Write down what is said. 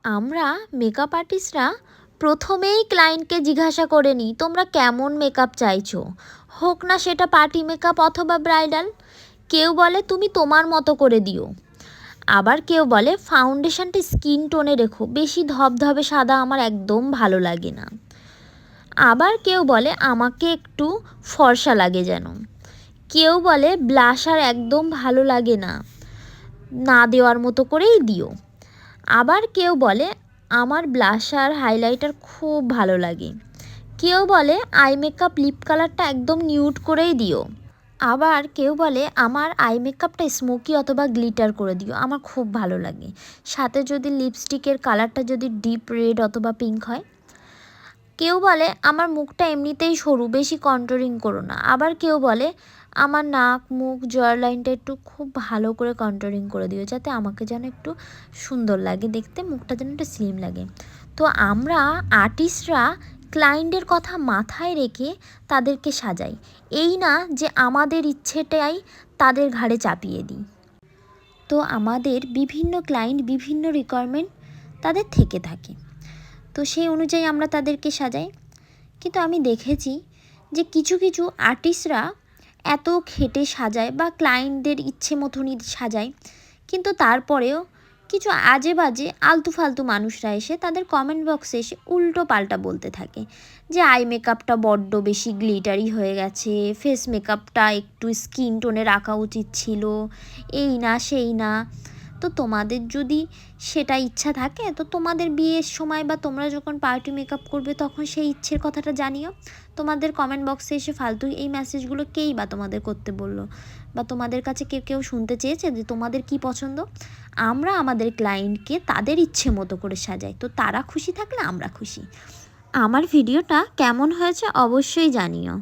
আমরা মেকআপ আর্টিস্টরা প্রথমেই ক্লায়েন্টকে জিজ্ঞাসা করে নিই তোমরা কেমন মেকআপ চাইছো, হোক না সেটা পার্টি মেকআপ অথবা ব্রাইডাল। কেউ বলে তুমি তোমার মতো করে দিও, আবার কেউ বলে ফাউন্ডেশনটা স্কিন টোনে রেখো, বেশি ধবধবে সাদা আমার একদম ভালো লাগে না। আবার কেউ বলে আমাকে একটু ফর্সা লাগে যেন। কেউ বলে ব্লাশার একদম ভালো লাগে না, না দেওয়ার মতো করেই দিও। আবার কেউ বলে আমার ব্লাশার হাইলাইটার খুব ভালো লাগে। কেউ বলে আই মেকআপ লিপ কালারটা একদম নিউড করেই দিও। আবার কেউ বলে আমার আই মেকআপটা স্মোকি অথবা গ্লিটার করে দিও, আমার খুব ভালো লাগে। সাথে যদি লিপস্টিকের কালারটা যদি ডিপ রেড অথবা পিঙ্ক হয়। কেউ বলে আমার মুখটা এমনিতেই সরু, বেশি কন্ট্রোলিং করো না। আবার কেউ বলে আমার নাক মুখ জয়ার লাইনটা একটু খুব ভালো করে কন্ট্রোলিং করে দিও, যাতে আমাকে যেন একটু সুন্দর লাগে দেখতে, মুখটা যেন একটু স্লিম লাগে। তো আমরা আর্টিস্টরা ক্লায়েন্টের কথা মাথায় রেখে তাদেরকে সাজাই, এই না যে আমাদের ইচ্ছেটাই তাদের ঘাড়ে চাপিয়ে দিই। তো আমাদের বিভিন্ন ক্লায়েন্ট বিভিন্ন রিকোয়ারমেন্ট তাদের থেকে থাকে, তো সেই অনুযায়ী আমরা তাদেরকে সাজাই। কিন্তু আমি দেখেছি যে কিছু কিছু আর্টিস্টরা এত খেটে সাজায় বা ক্লায়েন্টদের ইচ্ছে মতনই সাজায়, কিন্তু তারপরেও কিছু আজে বাজে আলতু ফালতু মানুষরা এসে তাদের কমেন্ট বক্সে এসে উল্টো পাল্টা বলতে থাকে যে আই মেকআপটা বড্ড বেশি গ্লিটারি হয়ে গেছে, ফেস মেকআপটা একটু স্কিন টোনে রাখা উচিত ছিল, এই না সেই না। তো তোমাদের যদি সেটা ইচ্ছা থাকে তো তোমাদের বিয়ের সময় বা তোমরা যখন পার্টি মেকআপ করবে তখন সেই ইচ্ছের কথাটা জানিও। তোমাদের কমেন্ট বক্সে এসে ফালতু এই মেসেজগুলো কেই বা তোমাদের করতে বললো, বা তোমাদের কাছে কেউ শুনতে চেয়েছে যে তোমাদের কি পছন্দ। আমরা আমাদের ক্লায়েন্টকে তাদের ইচ্ছে মতো করে সাজাই, তো তারা খুশি থাকলে আমরা খুশি। আমার ভিডিওটা কেমন হয়েছে অবশ্যই জানিও।